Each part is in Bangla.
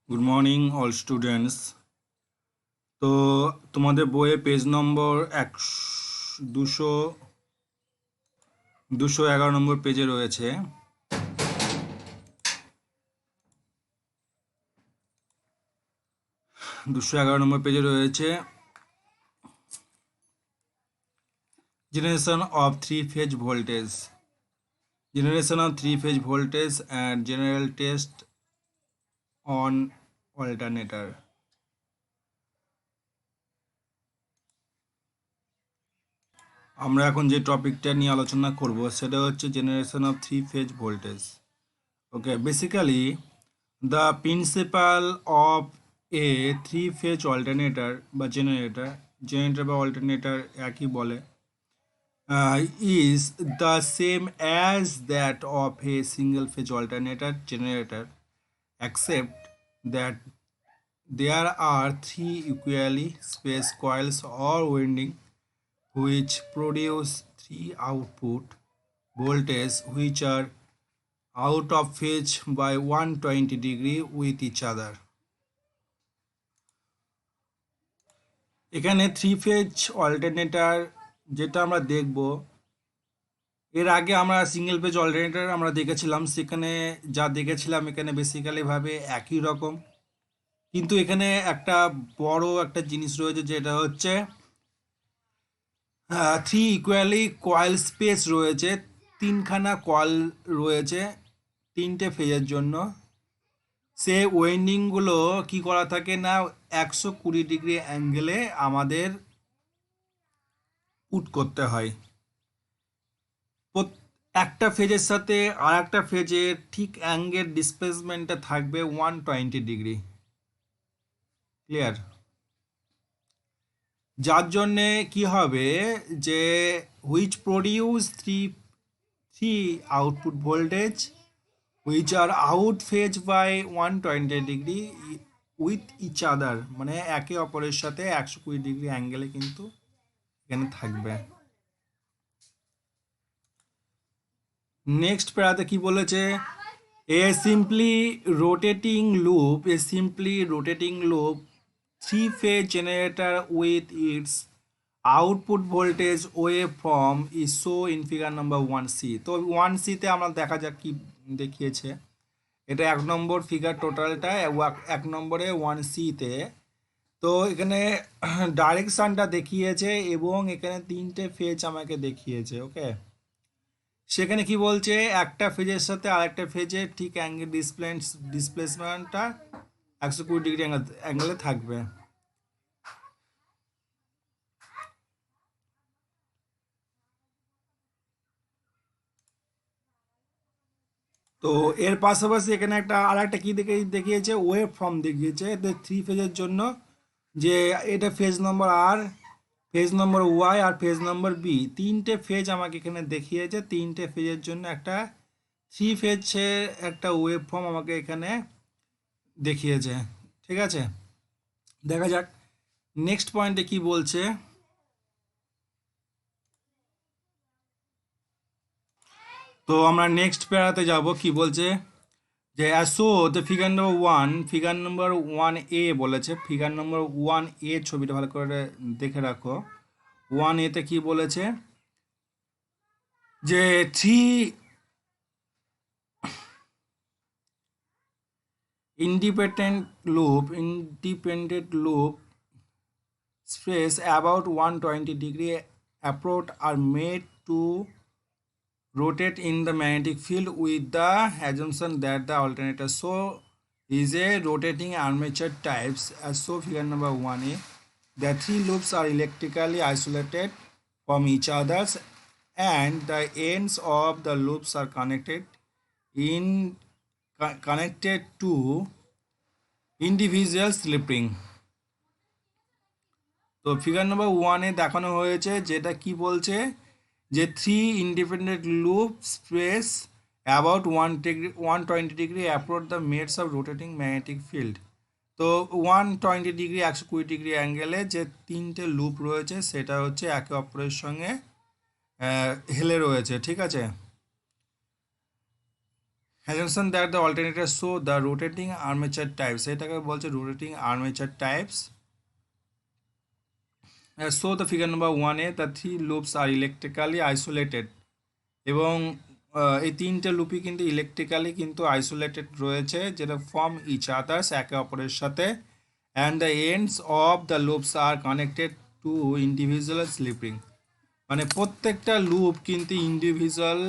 Good morning all students. তো তোমাদের বইয়ে পেজ নম্বর 211 নম্বর পেজে রয়েছে। 211 নম্বর পেজে রয়েছে generation of three phase voltage, and general test on alternator. আমরা এখন যে টপিকটা নিয়ে আলোচনা করব সেটা হচ্ছে generation of three phase voltage. Okay, basically the principle of a three phase alternator বা জেনারেটর বা অল্টারনেটর একই বলে, is the same as that of a single phase alternator generator, except that there are three equally spaced coils or winding which produce three output voltages which are out of phase by 120 degree with each other. এখানে থ্রি ফেজ অল্টারনেটর যেটা আমরা দেখব, এর আগে আমরা সিঙ্গেল ফেজ অল্টারনেটর আমরা দেখেছিলাম, সেখানে যা দেখেছিলাম এখানে বেসিক্যালি ভাবে একই রকম, কিন্তু এখানে একটা বড় একটা জিনিস রয়েছে, যেটা হচ্ছে থ্রি ইকুয়ালি কয়েল স্পেস রয়েছে, তিনখানা কয়েল রয়েছে তিনটে ফেজের জন্য। সে ওয়েন্ডিংগুলো কি করা থাকে না, 120 ডিগ্রি অ্যাঙ্গেলে আমাদের পুট করতে হয়। একটা ফেজের সাথে আর একটা ফেজের ঠিক অ্যাঙ্গেল ডিসপ্লেসমেন্টটা থাকবে 120 ডিগ্রি। ক্লিয়ার? যার জন্যে কি হবে যে which produce three output voltage which are out phase by 120 degree with each other, মানে একে অপরের সাথে 120 ডিগ্রি অ্যাঙ্গেলে কিন্তু এখানে থাকবে। নেক্সট প্যারাতে কি বলেছে, a simply rotating loop three phase generator with its output voltage waveform is shown in figure number 1c। তো 1c তে আমরা দেখা যাক কি দেখিয়েছে। এটা 1 নম্বর ফিগার টোটালটা, 1 নম্বরে 1c তে। তো এখানে ডাইরেকশনটা দেখিয়েছে এবং এখানে তিনটে ফেজ আমাকে দেখিয়েছে। ওকে, সেখানে কি বলছে, একটা ফেজের সাথে আরেকটা ফেজের ঠিক অ্যাঙ্গেল ডিসপ্লেসমেন্টটা 120 ডিগ্রি অ্যাঙ্গেলে থাকবে। তো এর পাশাপাশি এখানে আরেকটা কি দেখিয়েছে, ওয়েভ ফর্ম দেখিয়েছে থ্রি ফেজের জন্য, যে এটা ফেজ নম্বর আর, ফেজ নম্বর ওয়াই আর ফেজ নম্বর বি, তিনটে ফেজ আমাকে এখানে দেখিয়েছে। তিনটে ফেজের জন্য একটা থ্রি ফেজের একটা ওয়েভ ফর্ম আমাকে এখানে দেখিয়েছে। ঠিক আছে, দেখা যাক নেক্সট পয়েন্টে কি বলছে। তো আমরা নেক্সট প্যারাতে যাব, কি বলছে যে so the figure number 1A বলেছে। ফিগার নম্বর 1A ছবিটা ভালো করে দেখে রাখো। 1A-তে কি বলেছে, যে three independent loop space about 120 degree apart are made to rotate in the magnetic field with the assumption that the alternator so is a rotating armature types as so figure number 1A. The three loops are electrically isolated from each others and the ends of the loops are connected to individual slip ring. তো ফিগার নাম্বার 1-এ দেখানো হয়েছে, যেটা কি বলছে, যে three independent loop space about 120 degree approach the meds of rotating magnetic field. তো 120 ডিগ্রি 120 ডিগ্রি অ্যাঙ্গেলে যে তিনটে লুপ রয়েছে সেটা হচ্ছে একে অপরের সঙ্গে হেলে রয়েছে। ঠিক আছে, assumption that the alternators show the rotating armature types, এটাকে বলছে rotating armature types. So the figure number 1a, the three loops are electrically isolated এবং এই তিনটে লুপই কিন্তু ইলেকট্রিক্যালি কিন্তু আইসোলেটেড রয়েছে, যেটা ফর্ম ইচ আদার্স, একে অপরের সাথে, and the ends of the loops are connected to individual slip ring. মানে প্রত্যেকটা লুপ কিন্তু ইন্ডিভিজুয়াল,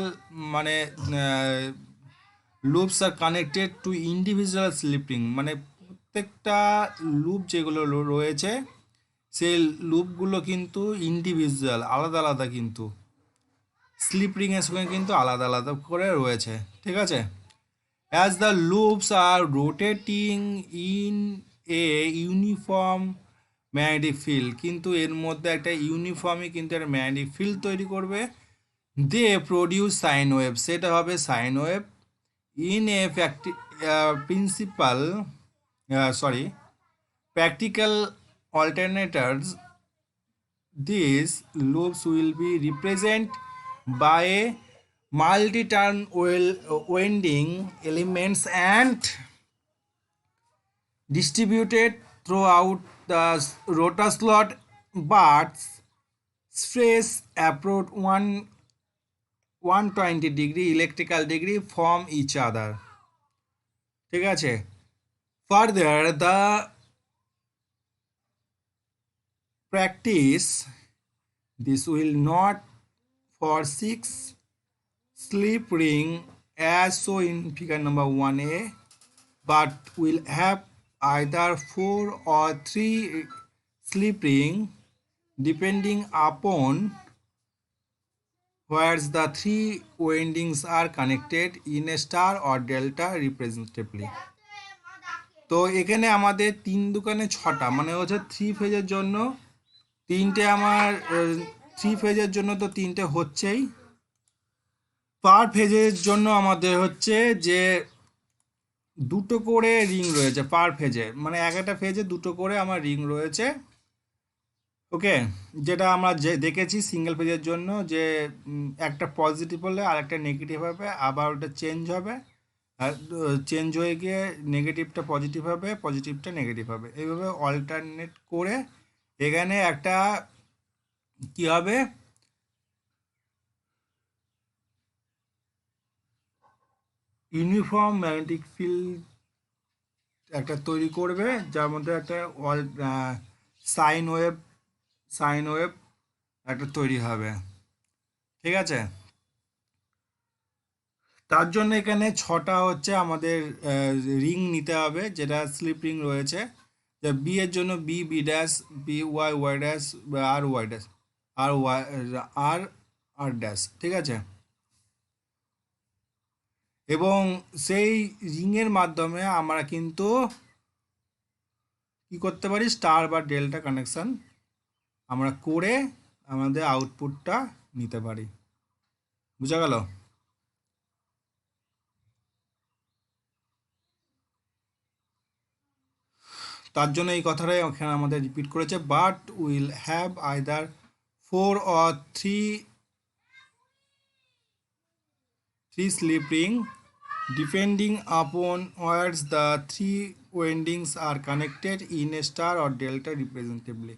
মানে loops are connected to individual slip ring, মানে প্রত্যেকটা লুপ যেগুলো রয়েছে সেই লুপগুলো কিন্তু ইন্ডিভিজুয়াল, আলাদা আলাদা, কিন্তু স্লিপ রিংয়ের সঙ্গে কিন্তু আলাদা আলাদা করে রয়েছে, ঠিক আছে। As the loops are rotating in a uniform magnetic field, কিন্তু এর মধ্যে একটা ইউনিফর্মই কিন্তু একটা ম্যাগনেটিক ফিল্ড তৈরি করবে। দে প্রডিউস সাইন ওয়েভ, সেটা হবে sine wave. In a practical alternators, these loops will be represented by multi-turn winding elements and distributed throughout the rotor slot, but stress approach 120 degree electrical degree from each other, ঠিক আছে। Further, the practice this will not for 6 slip ring as shown in figure number 1a, but will have either 4 or 3 slip ring depending upon where the three windings are connected in a star or delta representatively. তো এখানে আমাদের তিন দোকানে ছটা, মানে হচ্ছে থ্রি ফেজের জন্য তিনটে, আমার থ্রি ফেজের জন্য তো তিনটে হচ্ছেই, পার ফেজের জন্য আমাদের হচ্ছে যে দুটো করে রিং রয়েছে পার ফেজে, মানে এক একটা ফেজে দুটো করে আমার রিং রয়েছে, ওকে। যেটা আমরা যে দেখেছি সিঙ্গেল ফেজের জন্য যে একটা পজিটিভ হলে আর একটা নেগেটিভ হবে, আবার ওটা চেঞ্জ হবে, আর চেঞ্জ হয়ে গিয়ে নেগেটিভটা পজিটিভ হবে, পজিটিভটা নেগেটিভ হবে, এইভাবে অল্টারনেট করে এখানে একটা কি হবে, ইউনিফর্ম ম্যাগনেটিক ফিল্ড একটা তৈরি করবে, যার মধ্যে একটা সাইন ওয়েভ একটা তৈরি হবে, ঠিক আছে। তার জন্য এখানে ছটা হচ্ছে আমাদের রিং নিতে হবে, যেটা স্লিপ রিং রয়েছে। যা বি এর জন্য B dash, B Y dash, আর ওয়াই ড্যাশ, আর আর ড্যাশ, ঠিক আছে। এবং সেই রিংয়ের মাধ্যমে আমরা কিন্তু কি করতে পারি, স্টার বা ডেল্টা কানেকশান আমরা করে আমাদের আউটপুটটা নিতে পারি, বুঝা গেল। তার জন্য এই কথাটাই এখানে আমাদের রিপিট করেছে, but will have either 4 or 3 slip ring depending upon where the three windings are connected in a star or delta representatively.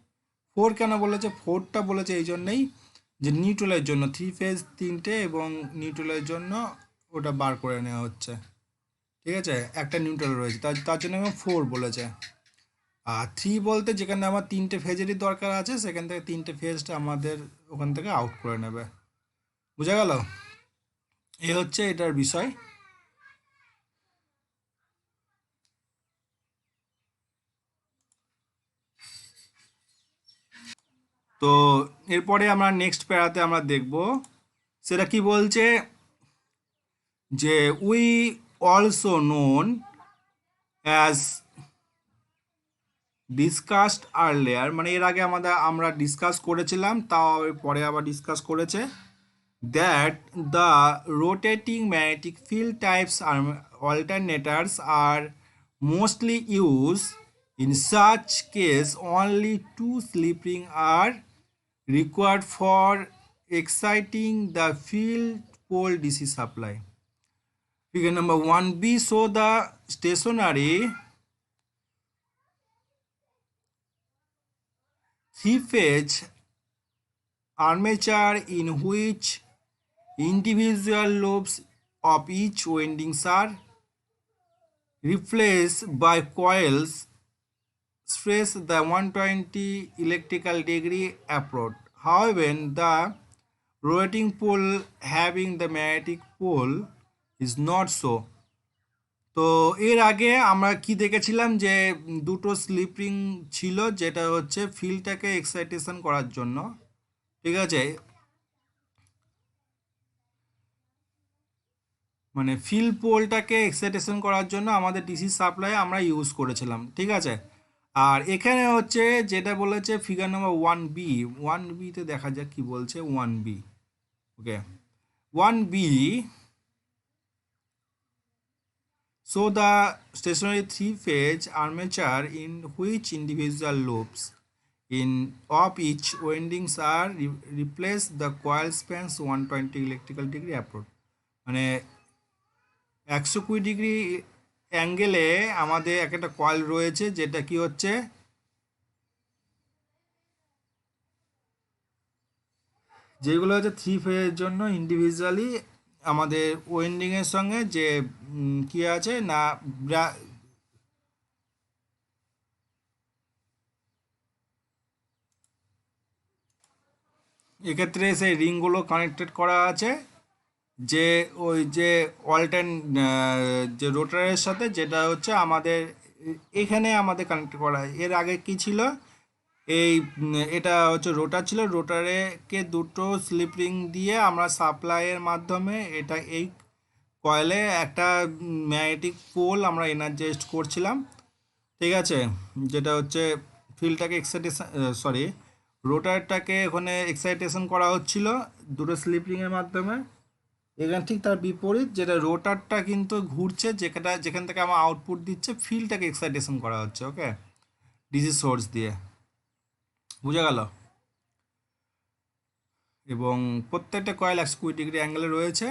4 কেন বলেছে, 4টা বলেছে এই জন্যই যে নিউট্রালের জন্য থ্রি ফেজ তিনটে এবং নিউট্রালের জন্য ওটা বার করে নেওয়া হচ্ছে, ঠিক আছে। একটা নিউট্রাল রয়েছে, তার জন্য 4 বলেছে। আর 3 বলতে যেখানে আমার তিনটে ফেজেরই দরকার আছে, সেখান থেকে তিনটে ফেজটা আমাদের ওখান থেকে আউট করে নেবে, বুঝা গেল। এই হচ্ছে এটার বিষয়। তো এরপরে আমরা নেক্সট প্যারাতে আমরা দেখব, সেটা কি বলছে, যে we also known as discussed earlier, মানে এর আগে আমরা ডিসকাস করেছিলাম, তাও পরে আবার ডিসকাস করেছে, that the rotating magnetic field types are alternators are mostly used. In such case, only 2 slip rings are required for exciting the field pole DC supply. Figure number 1b, show the stationary three-phase armature in which individual lobes of each windings are replaced by coils stress the 120 electrical degree approach. However, the rotating pole having the magnetic pole is not so. তো এর আগে আমরা কি দেখেছিলাম যে দুটো স্লিপ রিং ছিল, যেটা হচ্ছে ফিল্ডটাকে এক্সাইটেশন করার জন্য, ঠিক আছে, মানে ফিল্ড পোলটাকে এক্সাইটেশন করার জন্য আমাদের ডিসি সাপ্লাই আমরা ইউজ করেছিলাম, ঠিক আছে। আর এখানে হচ্ছে যেটা বলেছে ফিগার নাম্বার 1b তে দেখা যাক কি বলছে 1b। Okay, 1b, so the stationary three-phase armature in which individual loops in of each windings are replace the coil spans 120 electrical degree approach, মানে 120 ডিগ্রি অ্যাঙ্গেলে আমাদের একটা কয়েল রয়েছে, যেটা কি হচ্ছে যেগুলো হচ্ছে থ্রি ফেজের জন্য ইন্ডিভিজুয়ালি আমাদের ওয়েন্ডিংয়ের সঙ্গে যে কি আছে না এক্ষেত্রে সেই রিংগুলো কানেক্টেড করা আছে যে ওই যে অল্টার যে রোটারের সাথে, যেটা হচ্ছে আমাদের এখানে আমাদের কানেক্ট করা। এর আগে কি ছিল, এই এটা হচ্ছে রোটার ছিল, রোটারে কে দুটো স্লিপ রিং দিয়ে আমরা সাপ্লাইয়ের মাধ্যমে এটা এই কয়েলে একটা ম্যাগনেটিক পোল আমরা এনার্জাইজড করছিলাম, ঠিক আছে, যেটা হচ্ছে ফিল্ডটাকে এক্সাইটেশন, সরি, রোটারটাকে ওখানে এক্সাইটেশন করা হচ্ছিল দুটো স্লিপ রিংয়ের মাধ্যমে। এখানে ঠিক তার বিপরীত, যেটা রোটারটা কিন্তু ঘুরছে, যেখান থেকে আমার আউটপুট দিচ্ছে, ফিল্ডটাকে এক্সাইটেশন করা হচ্ছে, ওকে, ডিসি সোর্স দিয়ে, বুঝা গেল। এবং প্রত্যেকটা কয়েল 120 ডিগ্রি অ্যাঙ্গেলে রয়েছে।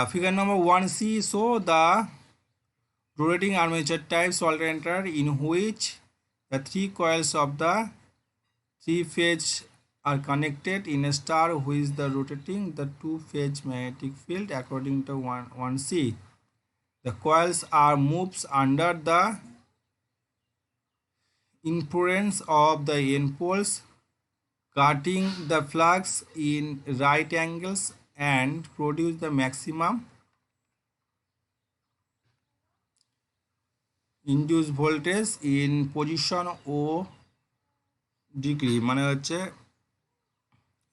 Figure number 1c, show the rotating armature types alternator in which the three coils of the three phase are connected in a star which the rotating the two phase magnetic field according to 1c. The coils are moves under the influence of the n poles, cutting the flux in right angles and produce the maximum induced voltage in position O degree, মানে হচ্ছে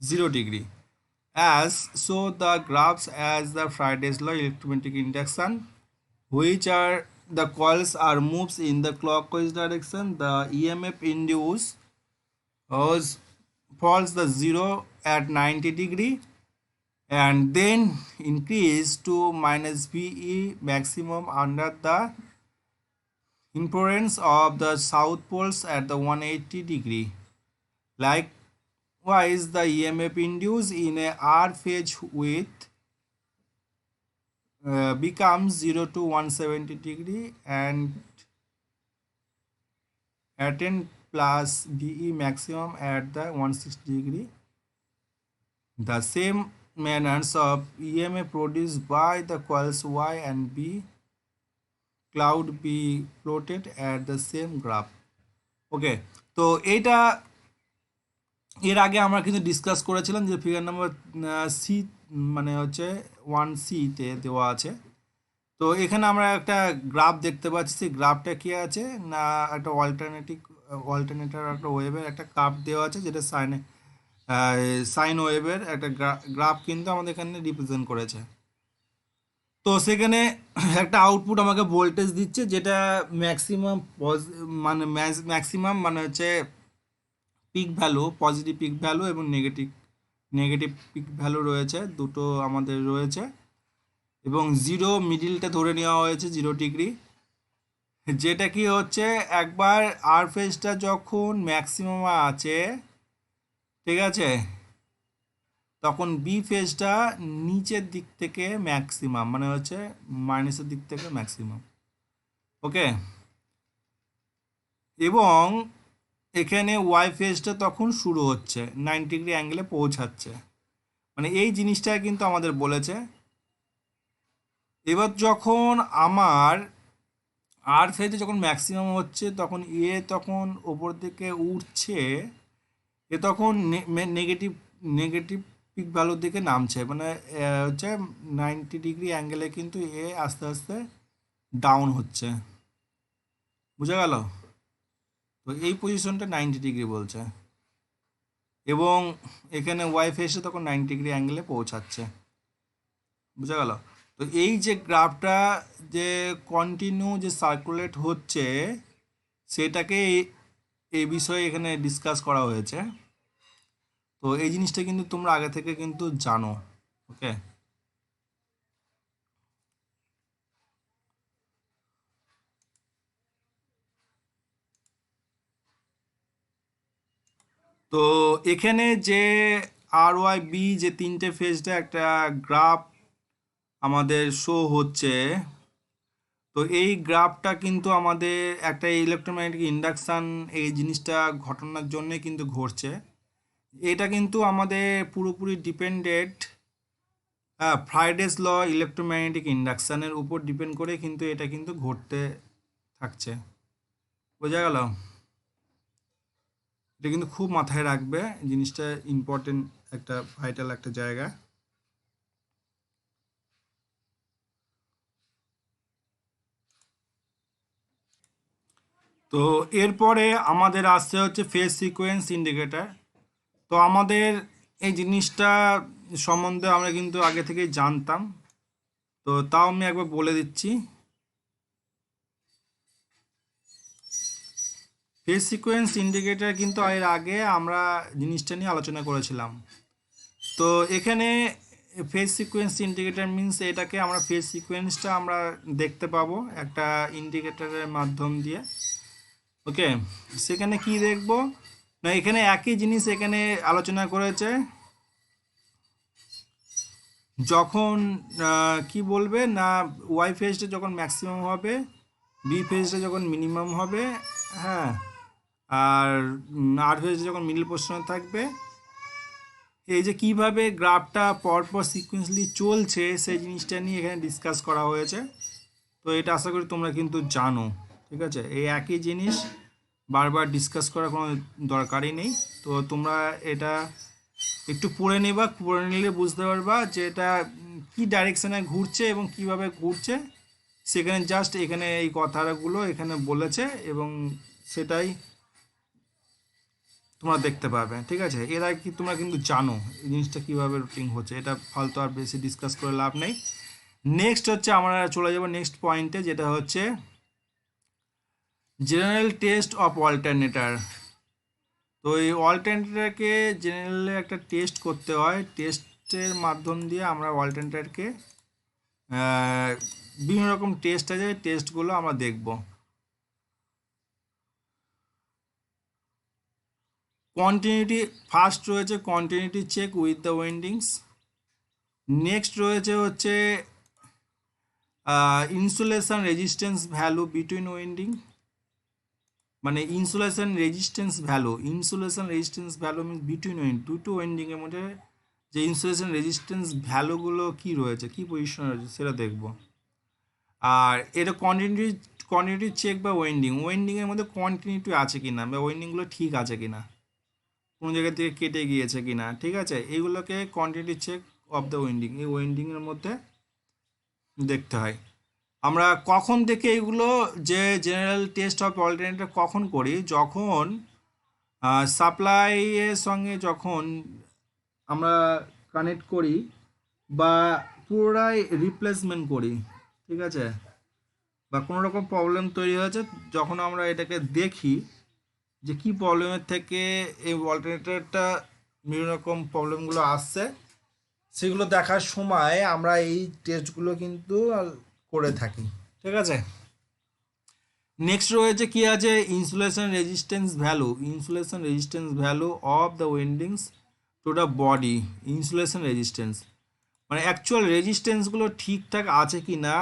0 degree, as so the graphs as the Faraday's law electromagnetic induction, which are the coils are moves in the clockwise direction, the EMF induced falls the 0 at 90 degree and then increase to minus VE maximum under the influence of the south poles at the 180 degree. Likewise, the EMF induced in a R phase with becomes 0 to 170 degree and attain plus VE maximum at the 160 degree. The same manners of EMF produced by the coils Y and B cloud be plotted at the same graph. ওকে, তো এইটা এর আগে আমরা কিন্তু ডিসকাস করেছিলাম যে ফিগার নাম্বার সি, মানে হচ্ছে 1c-তে দেওয়া আছে। তো এখানে আমরা একটা গ্রাফ দেখতে পাচ্ছি, সেই গ্রাফটা কি আছে না একটা অল্টারনেটার একটা ওয়েভের একটা কার্ভ দেওয়া আছে, যেটা সাইন ওয়েভের একটা গ্রাফ কিন্তু আমাদের এখানে রিপ্রেজেন্ট করেছে। তো সেখানে একটা আউটপুট আমাকে ভোল্টেজ দিচ্ছে, যেটা ম্যাক্সিমাম মানে হচ্ছে pick value, positive pick value এবং নেগেটিভ পিক ভ্যালু রয়েছে, দুটো আমাদের রয়েছে, এবং জিরো মিডিলটা ধরে নেওয়া হয়েছে 0 ডিগ্রি, যেটা কি হচ্ছে একবার আর ফেজটা যখন ম্যাক্সিমাম আছে, ঠিক আছে, তখন বি ফেজটা নিচের দিক থেকে ম্যাক্সিমাম, মানে হচ্ছে মাইনাসের দিক থেকে ম্যাক্সিমাম। ওকে, এবং এখানে ওয়াই ফেজটা তখন শুরু হচ্ছে 90 ডিগ্রি অ্যাঙ্গেলে পৌঁছাচ্ছে, মানে এই জিনিসটা কিন্তু আমাদের বলেছে। এবার যখন আমার আর ফেজে যখন ম্যাক্সিমাম হচ্ছে তখন তখন ওপর দিকে উঠছে, তখন নেগেটিভ নেগেটিভ পিক ভ্যালুর দিকে নামছে, মানে হচ্ছে 90 ডিগ্রি অ্যাঙ্গেলে কিন্তু আস্তে আস্তে ডাউন হচ্ছে। বুঝা গেল? তো এই পজিশনটা 90 ডিগ্রি বলছে, এবং এখানে ওয়াই ফেসে তখন 90 ডিগ্রি অ্যাঙ্গেলে পৌঁছাচ্ছে। বুঝা গেল? তো এই যে গ্রাফটা যে কন্টিনিউ যে সার্কুলেট হচ্ছে, সেটাকে এই বিষয়ে এখানে ডিসকাস করা হয়েছে। তো এই জিনিসটা কিন্তু তোমরা আগে থেকে কিন্তু জানো। ওকে, তো এখানে যে আর ওয়াই বি যে তিনটে ফেজটা একটা গ্রাফ আমাদের শো হচ্ছে, তো এই গ্রাফটা কিন্তু আমাদের একটা ইলেকট্রোম্যাগনেটিক ইন্ডাকশান এই জিনিসটা ঘটনার জন্যে কিন্তু ঘটছে। এটা কিন্তু আমাদের পুরোপুরি ডিপেন্ডেন্ট ফ্রাইডেস ল ইলেকট্রোম্যাগনেটিক ইন্ডাকশানের উপর ডিপেন্ড করে কিন্তু এটা কিন্তু ঘটতে থাকছে। বোঝা গেল? এটা কিন্তু খুব মাথায় রাখবে, জিনিসটা ইম্পর্টেন্ট, একটা ভাইটাল একটা জায়গা। তো এরপরে আমাদের আসছে হচ্ছে ফেজ সিকোয়েন্স ইন্ডিকেটর। তো আমাদের এই জিনিসটা সম্বন্ধে আমরা কিন্তু আগে থেকেই জানতাম, তো তাও আমি একবার বলে দিচ্ছি। ফেজ সিকোয়েন্স ইন্ডিকেটর কিন্তু এর আগে আমরা জিনিসটা নিয়ে আলোচনা করেছিলাম। তো এখানে ফেজ সিকোয়েন্স ইন্ডিকেটর মিনস এটাকে আমরা ফেজ সিকোয়েন্সটা আমরা দেখতে পাবো একটা ইন্ডিকেটরের মাধ্যম দিয়ে। ওকে, সেখানে কি দেখব না, এখানে একই জিনিস এখানে আলোচনা করেছে। যখন কি বলবে না, ওয়াই ফেজটা যখন ম্যাক্সিমাম হবে, বি ফেজটা যখন মিনিমাম হবে, হ্যাঁ, আর আর ফেজটা যখন মিডল পোজিশনে থাকবে, এই যে কিভাবে গ্রাফটা পরপর সিকুয়েন্সলি চলছে সেই জিনিসটা নিয়ে এখানে ডিসকাস করা হয়েছে। তো এটা আশা করি তোমরা কিন্তু জানো। ঠিক আছে, এই একই জিনিস বারবার ডিসকাস করার কোনো দরকারই নেই। তো তোমরা এটা একটু পড়ে নেবা, পড়ে নিলে বুঝতে পারবা যে এটা কী ডাইরেকশানে ঘুরছে এবং কিভাবে ঘুরছে। সেখানে জাস্ট এখানে এই কথাগুলো এখানে বলেছে এবং সেটাই তোমরা দেখতে পাবে। ঠিক আছে, এরা কি তোমরা কিন্তু জানো এই জিনিসটা কীভাবে রুটিং হচ্ছে, এটা ফালতু আর বেশি ডিসকাস করে লাভ নেই। নেক্সট হচ্ছে আমরা চলে যাব নেক্সট পয়েন্টে, যেটা হচ্ছে জেনারেল টেস্ট অফ অল্টারনেটার। তো এই অল্টারনেটারকে জেনারেলে একটা টেস্ট করতে হয়, টেস্টের মাধ্যম দিয়ে আমরা অল্টারনেটারকে বিভিন্ন রকম টেস্ট আছে, টেস্টগুলো আমরা দেখব। কন্টিনিউটি ফার্স্ট রয়েছে continuity check with the windings. Next রয়েছে হচ্ছে insulation resistance value between winding, মানে insulation resistance value means between দুটো ওয়েন্ডিংয়ের মধ্যে যে ইনসুলেশন রেজিস্ট্যান্স ভ্যালুগুলো কি রয়েছে, কি পজিশনে রয়েছে সেটা দেখব। আর এটা কন্টিনিউটি চেক বা ওয়েন্ডিংয়ের মধ্যে কন্টিনিউটি আছে কি না, বা ওয়েন্ডিংগুলো ঠিক আছে কি না, কোনো জায়গা থেকে কেটে গিয়েছে কি না। ঠিক আছে, এইগুলোকে continuity check of the winding, এই ওয়েন্ডিংয়ের মধ্যে দেখতে হয়। আমরা কখন থেকে এগুলো যে জেনারেল টেস্ট অফ অল্টারনেটর কখন করি, যখন সাপ্লাইয়ের সঙ্গে যখন আমরা কানেক্ট করি বা পুরোটাই রিপ্লেসমেন্ট করি। ঠিক আছে, বা কোনো রকম প্রবলেম তৈরি হয়েছে, যখন আমরা এটাকে দেখি যে কি প্রবলেমের থেকে এই অল্টারনেটরটা বিভিন্ন রকম প্রবলেমগুলো আসছে, সেগুলো দেখার সময় আমরা এই টেস্টগুলো কিন্তু করে থাকি। ঠিক আছে, নেক্সট রয়েছে কি আছে, insulation resistance value of the windings to the body insulation resistance, মানে অ্যাকচুয়াল রেজিস্ট্যান্সগুলো ঠিকঠাক আছে কি না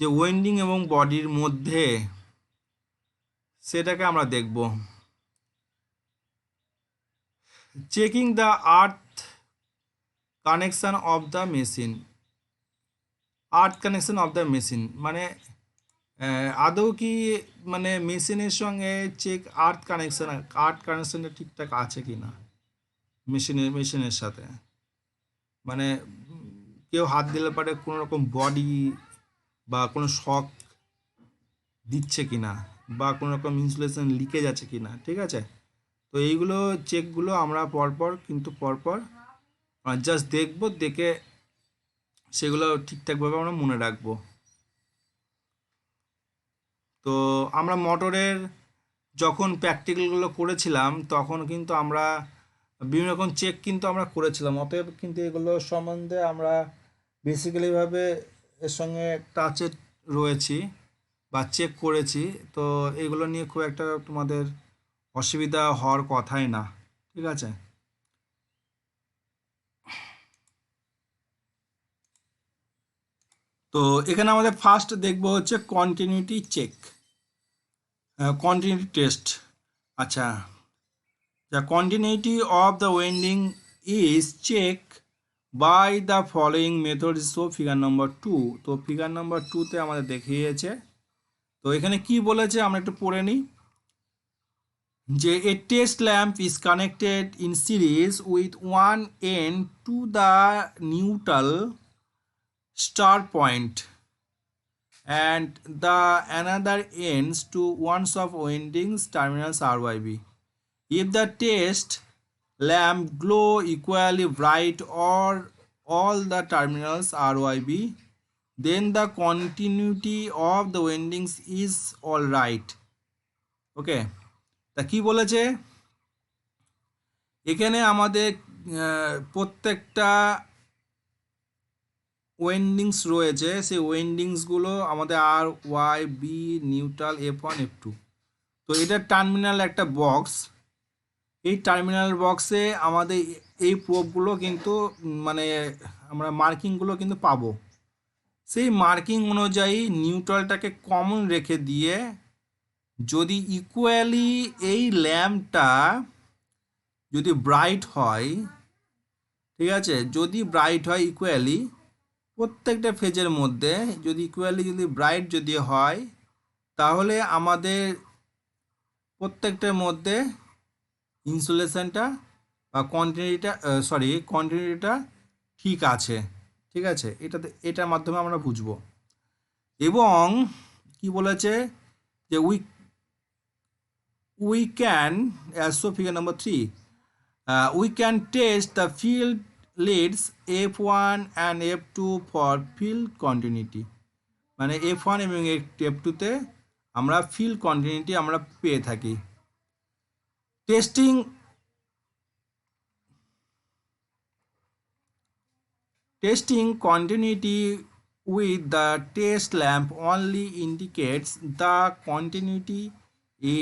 যে ওয়েন্ডিং এবং বডির মধ্যে, সেটাকে আমরা দেখব। Checking the earth connection off the machine, earth connection off the machine মানে আদৌ কি মানে মেশিনের সঙ্গে চেক আর্থ কানেকশনটা ঠিকঠাক আছে কি না মেশিনের সাথে, মানে কেউ হাত দিলে পারে কোনো রকম বডি বা কোনো শক দিচ্ছে কি না, বা কোনো রকম ইনসুলেশন লিকেজ আছে কি না, ঠিক আছে। তো এইগুলো চেকগুলো আমরা পরপর জাস্ট দেখব, দেখে সেগুলো ঠিকঠাকভাবে আমরা মনে রাখবো। তো আমরা মোটরের যখন প্র্যাকটিক্যালগুলো করেছিলাম তখন কিন্তু আমরা বিভিন্ন রকম চেক কিন্তু আমরা করেছিলাম, অতএব কিন্তু এগুলো সম্বন্ধে আমরা বেসিক্যালিভাবে এর সঙ্গে টাচে রয়েছি বা চেক করেছি। তো এগুলো নিয়ে খুব একটা তোমাদের অসুবিধা হওয়ার কথাই না, ঠিক আছে। তো এখানে আমাদের ফার্স্ট দেখবো হচ্ছে কন্টিনিউটি চেক, কন্টিনিউটি টেস্ট। আচ্ছা, the continuity of the winding is checked by the following methods. So figure number 2, তো ফিগার নাম্বার 2তে আমাদের দেখিয়েছে। তো এখানে কি বলেছে আমরা একটু পড়ে নিই, যে a test lamp is connected in series with one end to the neutral star point and the another ends to ones of windings terminals RYB. If the test lamp glow equally bright or all the terminals RYB, then the continuity of the windings is all right. Okay, তা কি বলেছে এখানে আমাদের প্রত্যেকটা ওয়েন্ডিংস রয়েছে, সেই ওয়েন্ডিংসগুলো আমাদের আর Y B neutral F1 F2। তো এটা টার্মিনাল একটা বক্স, এই টার্মিনাল বক্সে আমাদের এই প্রোবগুলো কিন্তু মানে আমরা মার্কিংগুলো কিন্তু পাবো। সেই মার্কিং অনুযায়ী নিউট্রালটাকে কমন রেখে দিয়ে যদি ইকুয়ালি এই ল্যাম্পটা যদি ব্রাইট হয়, ঠিক আছে, যদি ব্রাইট হয় ইকুয়ালি প্রত্যেকটা ফেজের মধ্যে, যদি ইকুয়ালি যদি ব্রাইট যদি হয়, তাহলে আমাদের প্রত্যেকটার মধ্যে ইনসুলেশনটা বা কন্টিনিউটিটা ঠিক আছে, ঠিক আছে। এটার মাধ্যমে আমরা বুঝবো। এবং কি বলেছে যে we can as so figure number 3, we can test the field leads F1 and F2 for field continuity, মানে F1 এবং F2-তে আমরা field continuity আমরা পেয়ে থাকি। Testing continuity with the test lamp only indicates the continuity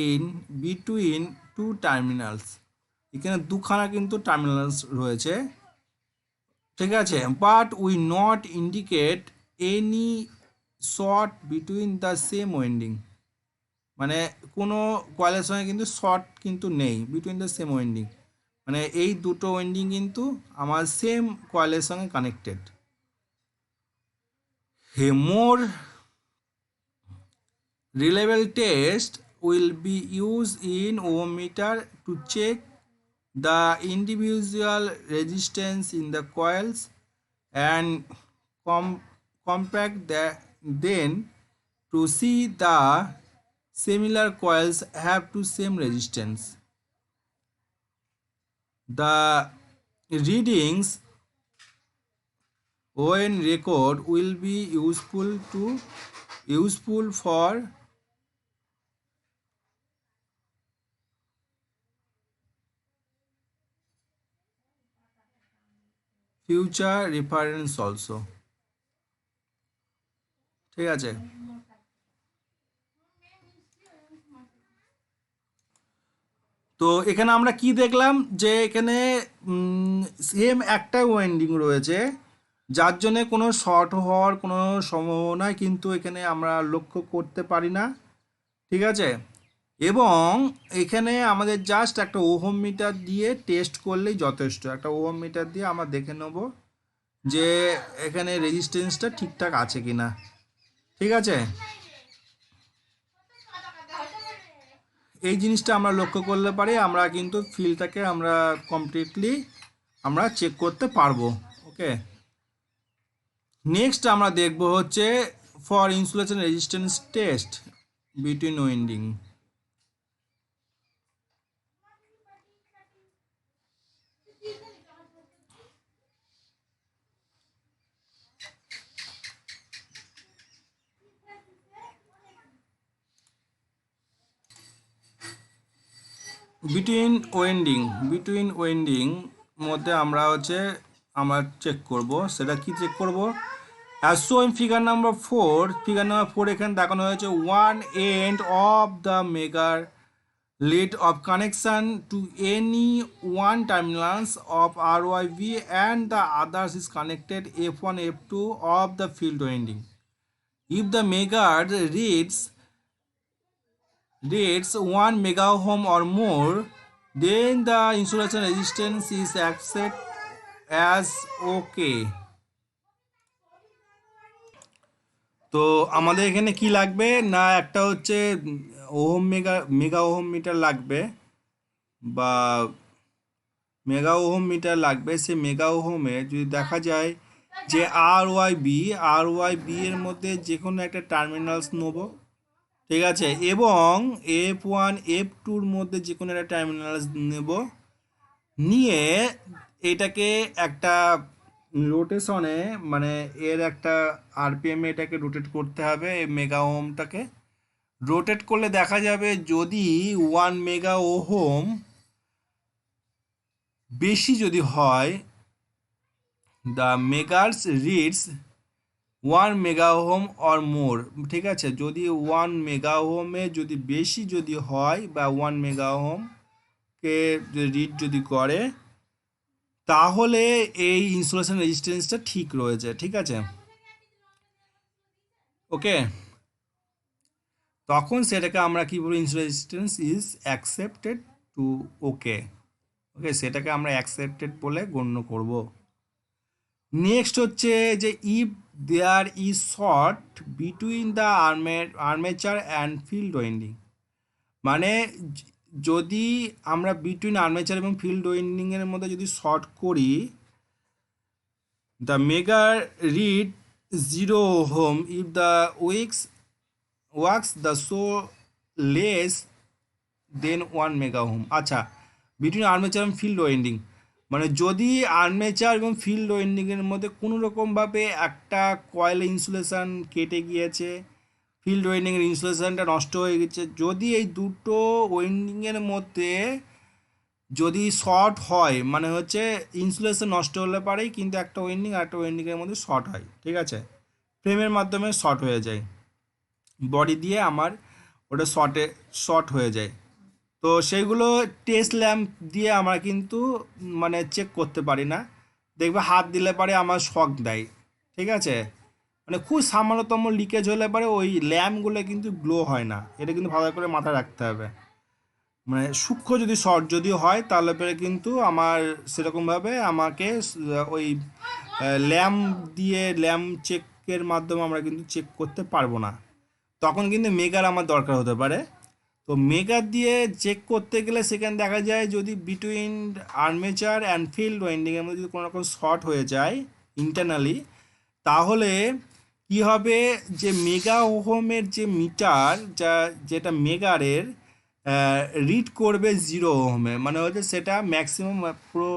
in between two terminals. এখানে দুখানা কিন্তু টার্মিনালস রয়েছে, ঠিক আছে, but we not indicate any short between the same winding, মানে কোনো কয়েলের সঙ্গে কিন্তু শর্ট কিন্তু নেই বিটুইন দ্য সেম ওয়েন্ডিং, মানে এই দুটো ওয়েন্ডিং কিন্তু আমার সেম কয়েলের সঙ্গে connected. A more reliable test will be used in ohmmeter to check the individual resistance in the coils and compact then to see the similar coils have to same resistance. The readings when record will be useful for future reference also, ঠিক আছে। তো এখানে আমরা কি দেখলাম যে এখানে সেম একটা ওয়াইন্ডিং রয়েছে, যার জন্যে কোনো শর্ট হওয়ার কোনো সম্ভাবনা কিন্তু এখানে আমরা লক্ষ্য করতে পারি না। ঠিক আছে, এবং এখানে আমাদের জাস্ট একটা ওহম মিটার দিয়ে টেস্ট করলেই যথেষ্ট। একটা ওহম মিটার দিয়ে আমরা দেখে নেব যে এখানে রেজিস্ট্যান্সটা ঠিকঠাক আছে কি না। ঠিক আছে, এই জিনিসটা আমরা লক্ষ্য করলে পারে আমরা কিন্তু ফিল্ডটাকে আমরা কমপ্লিটলি আমরা চেক করতে পারবো। ওকে, নেক্সট আমরা দেখব হচ্ছে for insulation resistance test between winding. Between winding মধ্যে আমরা হচ্ছে আমরা চেক করব, সেটা কি চেক করব, as show in figure number 4 এখানে দেখানো হয়েছে one end of the megger lead of connection to any one terminals of RYV and the others is connected F1 F2 of the field winding. If the megahertz reads 1 megaohm or more, then the insulation resistance is accepted as okay. তো আমাদের এখানে কি লাগবে না, একটা হচ্ছে মেগা ওহম মিটার লাগবে বা মেগা ওহম মিটার লাগবে। সে মেগা ওহমে যদি দেখা যায় যে আর ওয়াই বি এর মধ্যে যে কোনো একটা টার্মিনালস নেব। ঠিক আছে, এবং F1 F2 মধ্যে যে কোনো একটা টার্মিনালস নেব, নিয়ে এটাকে একটা রোটেশনে মানে এর একটা আরপিএম এটাকে রোটেট করতে হবে। এই মেগা ওহমটাকে রোটেট করলে দেখা যাবে যদি 1 মেগা ওহম বেশি যদি হয়, the meggers reads 1 mega ohm or more. ঠিক আছে, যদি 1 মেগা ওহমে যদি বেশি যদি হয় বা 1 মেগা ওহমকে রিড যদি করে, তাহলে এই ইনসুলেশন রেজিস্ট্যান্সটা ঠিক রয়েছে। ঠিক আছে, ওকে, তখন সেটাকে আমরা কি বলবো, insulation resistance is accepted to okay. Okay, সেটাকে আমরা অ্যাকসেপ্টেড বলে গণ্য করব। নেক্সট হচ্ছে যে if there is short between the armature and field winding, মানে যদি আমরা বিটুইন আর্মেচার এবং ফিল্ড ওয়াইন্ডিংয়ের মধ্যে যদি শর্ট করি, the megger read 0 ohm if the wax the so less than 1 mega ohm. আচ্ছা, বিটুইন আর্মেচার এবং ফিল্ড ওয়াইন্ডিং মানে যদি আর্মেচার এবং ফিল্ড ওয়াইন্ডিংয়ের মধ্যে কোনো রকমভাবে একটা কয়েল ইনসুলেশন কেটে গিয়েছে, ফিল্ড ওয়াইন্ডিংয়ের ইনসুলেশনটা নষ্ট হয়ে গেছে, যদি এই দুটো ওয়াইন্ডিংয়ের মধ্যে যদি শর্ট হয়, মানে হচ্ছে ইনসুলেশন নষ্ট হলে পারেই কিন্তু একটা ওয়াইন্ডিং আর একটা ওয়াইন্ডিংয়ের মধ্যে শর্ট হয়। ঠিক আছে, ফ্রেমের মাধ্যমে শর্ট হয়ে যায়, বডি দিয়ে আমার ওটা শর্ট হয়ে যায়। তো সেইগুলো টেস্ট ল্যাম্প দিয়ে আমরা কিন্তু মানে চেক করতে পারি না। দেখবে হাত দিলে পারে আমার শক দেয়। ঠিক আছে, মানে খুব সামান্যতম লিকেজ হলে পারে ওই ল্যাম্পগুলো কিন্তু গ্লো হয় না। এটা কিন্তু ভালো করে মাথায় রাখতে হবে। মানে সূক্ষ্ম যদি শর্ট যদি হয় তাহলে পরে কিন্তু আমার সেরকমভাবে আমাকে ওই ল্যাম্প দিয়ে ল্যাম্প চেকের মাধ্যমে আমরা কিন্তু চেক করতে পারবো না। তখন কিন্তু মেগার আমার দরকার হতে পারে। তো মেগার দিয়ে চেক করতে গেলে সেখানে দেখা যায় যদি বিটুইন আর্মেচার অ্যান্ড ফিল্ড ওয়াইন্ডিংয়ের মধ্যে যদি কোনো রকম শর্ট হয়ে যায় ইন্টারনালি, তাহলে কি হবে যে মেগা ওহমের যে মিটার যেটা মেগারের রিড করবে 0 ওহমে, মানে হচ্ছে সেটা ম্যাক্সিমাম পুরো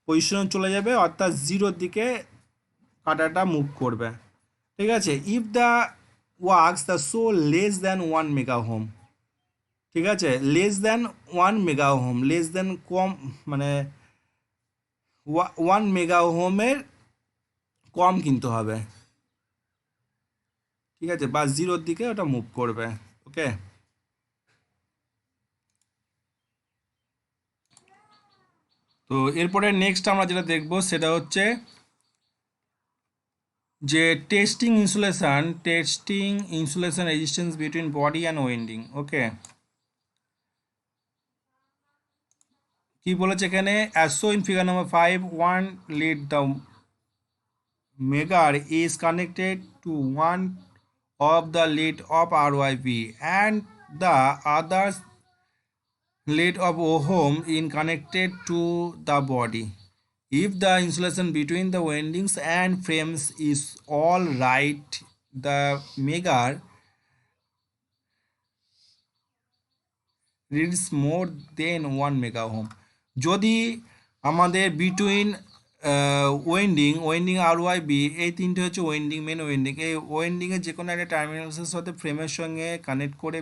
পজিশনে চলে যাবে, অর্থাৎ 0-র দিকে কাটাটা মুভ করবে। ঠিক আছে, if the works the so less than 1 mega ohm. ঠিক আছে, লেস দেন কম, মানে 1 মেগা ওহমের কম কিন্তু হবে। ঠিক আছে, বা 0-র দিকে ওটা মুভ করবে। ওকে, তো এরপরে নেক্সট আমরা যেটা দেখব সেটা হচ্ছে যে testing insulation resistance between body and winding. Okay, কি বলেছে এখানে, as show in figure number 5, one lead the megar is connected to one of the lead of RYB and the other lead of Ohm in connected to the body. If the insulation between the windings and frames is all right, the megar reads more than 1 mega ohm. যদি আমাদের বিটুইন ওয়েন্ডিং আর ওয়াই বি, এই তিনটে হচ্ছে ওয়েন্ডিং, মেন ওয়েন্ডিং, এই ওয়েন্ডিংয়ের যে কোনো একটা টার্মিনালসের সাথে ফ্রেমের সঙ্গে কানেক্ট করে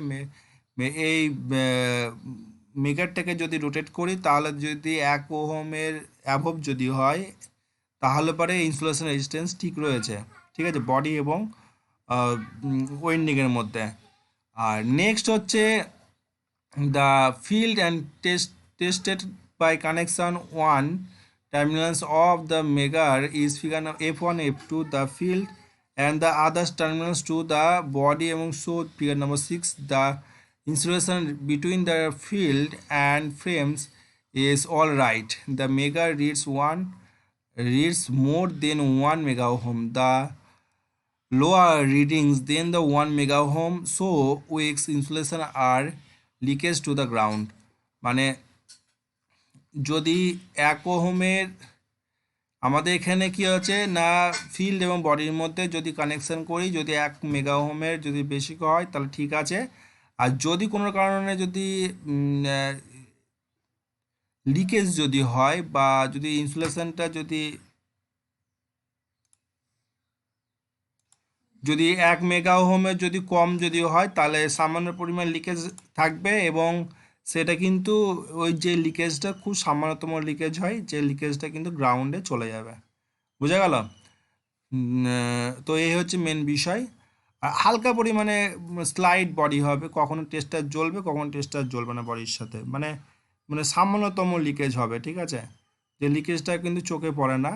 এই মেগারটাকে যদি রোটেট করি, তাহলে যদি 1 ওহমের অ্যাভব যদি হয়, তাহলে পরে ইনসুলেশন রেজিস্ট্যান্স ঠিক রয়েছে, ঠিক আছে, বডি এবং ওয়েন্ডিংয়ের মধ্যে। আর নেক্সট হচ্ছে the field and tested by connection one terminals of the megar is figure F1 F2, the field and the other terminals to the body এবং so figure number 6, the insulation between the field and frames is all right, the megar reads more than 1 mega ohm, the lower readings than the 1 mega ohm, so weak insulation are leakage to the ground. মানে যদি 1 ওহমের, আমাদের এখানে কি হচ্ছে না, ফিল্ড এবং বডির মধ্যে যদি কানেকশন করি, যদি 1 মেগা ওহমের যদি বেশি হয় তাহলে ঠিক আছে। আর যদি কোনো কারণে যদি লিকেজ যদি হয় বা যদি ইনসুলেশনটা যদি 1 মেগা ওহমের যদি কম যদি হয়, তাহলে সামান্য পরিমাণ লিকেজ থাকবে এবং সেটা কিন্তু ওই যে লিকেজটা খুব সামান্যতম লিকেজ হয়, যে লিকেজটা কিন্তু গ্রাউন্ডে চলে যাবে। বোঝা গেল? তো এই হচ্ছে মেন বিষয়। আর হালকা পরিমাণে স্লাইড বডি হবে, কখনো টেস্টার জ্বলবে, কখনো টেস্টার জ্বলবে না বডির সাথে, মানে মানে সামান্যতম লিকেজ হবে, ঠিক আছে, যে লিকেজটা কিন্তু চোখে পড়ে না।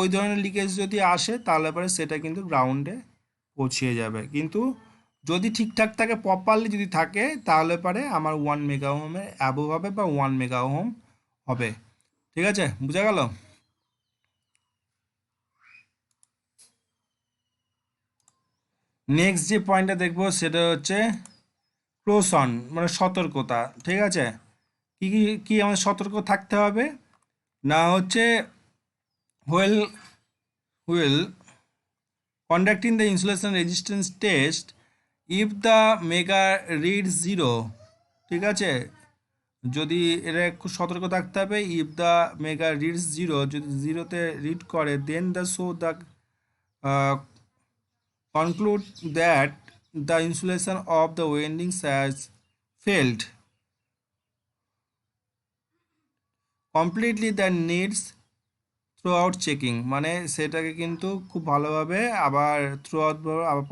ওই ধরনের লিকেজ যদি আসে, তাহলে পরে সেটা কিন্তু গ্রাউন্ডে পৌঁছিয়ে যাবে। কিন্তু যদি ঠিকঠাক থাকে, প্রপারলি যদি থাকে, তাহলে পরে আমার 1 মেগা ওহমের অ্যাবভ হবে বা 1 মেগা ওহম হবে। ঠিক আছে, বোঝা গেল? নেক্সট যে পয়েন্টটা দেখবো সেটা হচ্ছে ক্লোশন, মানে সতর্কতা। ঠিক আছে, কি কি কি আমাদের সতর্ক থাকতে হবে না, হচ্ছে wheel wheel conducting the insulation resistance test, if the mega reads 0, ঠিক আছে, যদি এটা খুব সতর্ক থাকতে হবে, ইফ দ্য মেগা রিডস 0, যদি 0-তে রিড করে, then the show the conclude that the insulation of the windings has failed completely, that needs through out checking. মানে সেটাকে কিন্তু খুব ভালোভাবে আবার থ্রু আউট আবার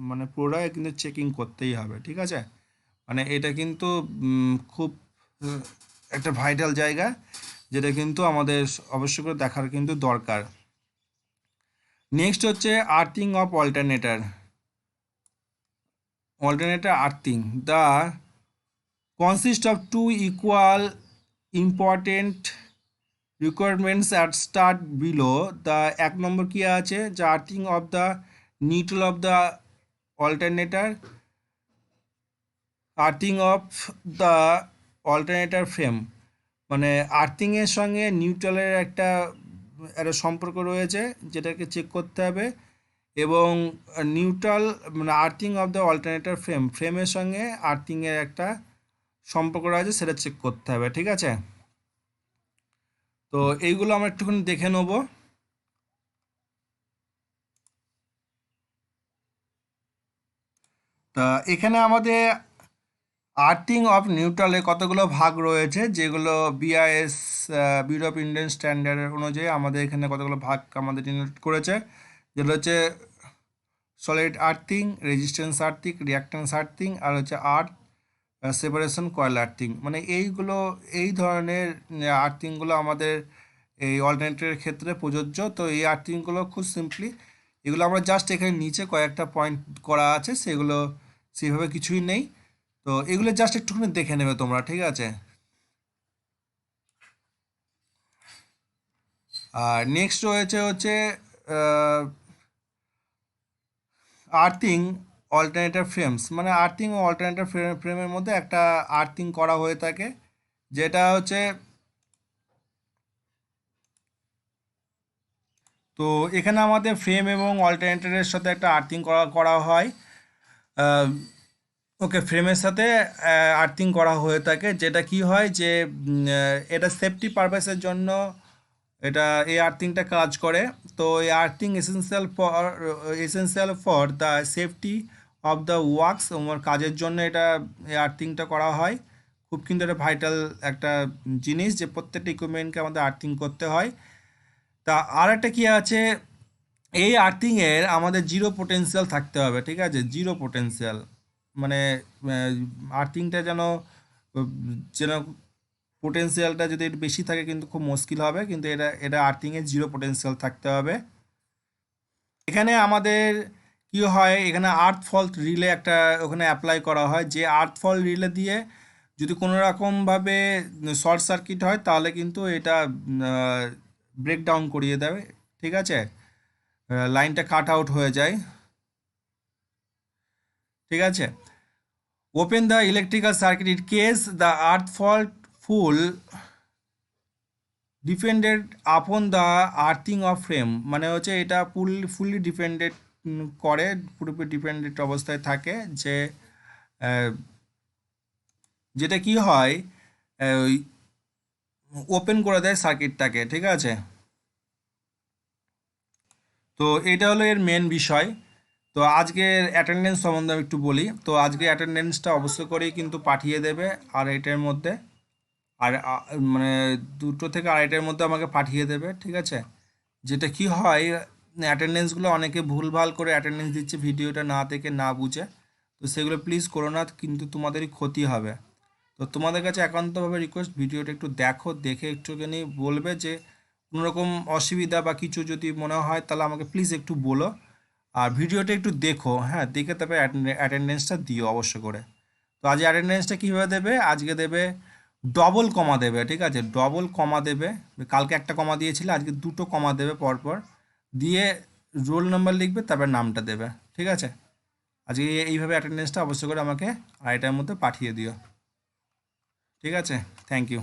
মানে পুরোটাই কিন্তু চেকিং করতেই হবে। ঠিক আছে, মানে এটা কিন্তু খুব একটা ভাইটাল জায়গা, যেটা কিন্তু আমাদের অবশ্যই করে দেখার কিন্তু দরকার। নেক্সট হচ্ছে earthing of alternator earthing, the consist of two equal important requirements at start below the 1 নম্বর কি আছে, যে earthing of the neutral of the alternator, earthing of the alternator frame, মানে আর্থিংয়ের সঙ্গে নিউট্রালের একটা একটা সম্পর্ক রয়েছে, যেটাকে চেক করতে হবে। এবং নিউট্রাল মানে আর্থিং অফ দ্য অল্টারনেটর ফ্রেমের সঙ্গে আর্থিংয়ের একটা সম্পর্ক রয়েছে, সেটা চেক করতে হবে। ঠিক আছে, তো এইগুলো আমরা একটুখানি দেখে নেব। তা এখানে আমাদের আর্থিং অফ নিউট্রালে কতগুলো ভাগ রয়েছে, যেগুলো BIS, bureau of Indian standard অনুযায়ী আমাদের এখানে কতগুলো ভাগ আমাদের ডিনোট করেছে, যেগুলো হচ্ছে solid earthing, resistance earthing, reactance earthing, আর হচ্ছে সেপারেশন কয়েল আর্থিং, মানে এইগুলো এই ধরনের আর্থিংগুলো আমাদের এই অল্টারনেটরের ক্ষেত্রে প্রযোজ্য। তো এই আর্থিংগুলো খুব সিম্পলি, এগুলো আমরা জাস্ট এখানে নিচে কয়েকটা পয়েন্ট করা আছে, সেগুলো সেভাবে কিছুই নেই। তো এগুলো জাস্ট একটুখানি দেখে নেবে তোমরা, ঠিক আছে। আর নেক্সট রয়েছে হচ্ছে আর্থিং অল্টারনেটর ফ্রেমস, মানে আর্থিং ও অল্টারনেটর ফ্রেমের মধ্যে একটা আর্থিং করা হয়ে থাকে, যেটা হচ্ছে, তো এখানে আমাদের ফ্রেম এবং অল্টারনেটরের সাথে একটা আর্থিং করা করা হয়। ওকে, ফ্রেমের সাথে আর্থিং করা হয়ে থাকে, যেটা কি হয় যে এটা সেফটি পারপাসের জন্য এটা এই আর্থিংটা কাজ করে। তো এই earthing essential for the safety of the works, আমার কাজের জন্য এটা এই আর্থিংটা করা হয়। খুব কিন্তু এটা ভাইটাল একটা জিনিস, যে প্রত্যেকটা ইকুইপমেন্টকে আমাদের আর্থিং করতে হয়। তা আর একটা কি আছে, এই আর্থিংয়ের আমাদের জিরো পোটেনশিয়াল থাকতে হবে, ঠিক আছে, জিরো পোটেনশিয়াল, মানে আর্থিংটা যেন যেন পোটেনশিয়ালটা যদি একটু বেশি থাকে কিন্তু খুব মুশকিল হবে, কিন্তু এটা এটা আর্থিংয়ে জিরো পোটেনশিয়াল থাকতে হবে। এখানে আমাদের কি হয়, এখানে আর্থ ফল্ট রিলে একটা ওখানে অ্যাপ্লাই করা হয়, যে আর্থ ফল্ট রিলে দিয়ে যদি কোনো রকমভাবে শর্ট সার্কিট হয় তাহলে কিন্তু এটা ব্রেকডাউন করিয়ে দেবে, ঠিক আছে, লাইনটা কাট আউট হয়ে যায়, ঠিক আছে। Open the electrical circuit in case the earth fault full depended upon the earthing of frame, মানে হচ্ছে এটা ফুললি ডিপেন্ডেড করে, পুরোপুরি ডিপেন্ডেন্ট অবস্থায় থাকে, যে যেটা কি হয় ওই ওপেন করে দেয় সার্কিটটাকে, ঠিক আছে। তো এটা হলো এর মেন বিষয়। তো আজকের অ্যাটেন্ডেন্স সম্বন্ধে আমি একটু বলি। তো আজকে অ্যাটেন্ডেন্সটা অবশ্য করেই কিন্তু পাঠিয়ে দেবে আড়াইটার মধ্যে, আর মানে 2টো থেকে আড়াইটার মধ্যে আমাকে পাঠিয়ে দেবে, ঠিক আছে। যেটা কি হয়, অ্যাটেন্ডেন্সগুলো অনেকে ভুলভাল করে অ্যাটেন্ডেন্স দিচ্ছে ভিডিওটা না দেখে না বুঝে, তো সেগুলো প্লিজ করো না, কিন্তু তোমাদেরই ক্ষতি হবে। তো তোমাদের কাছে একান্তভাবে রিকোয়েস্ট, ভিডিওটা একটু দেখো, দেখে একটুখানি বলবে যে কোনোরকম অসুবিধা বা কিছু যদি মনে হয় তাহলে আমাকে প্লিজ একটু বলো। আর ভিডিওটা একটু দেখো, হ্যাঁ, দেখে তারপরে অ্যাটেন্ডেন্সটা দিও অবশ্য করে। তো আজ অ্যাটেন্ডেন্সটা কীভাবে দেবে, আজকে দেবে ডবল কমা দেবে, ঠিক আছে, ডবল কমা দেবে। কালকে একটা কমা দিয়েছিলে, আজকে 2টো কমা দেবে পরপর, দিয়ে রোল নাম্বার লিখবে, তারপর নামটা দেবে, ঠিক আছে। আজকে এইভাবে অ্যাটেন্ডেন্সটা অবশ্যই করে আমাকে আড়াইটার মধ্যে পাঠিয়ে দিও, ঠিক আছে। Thank you.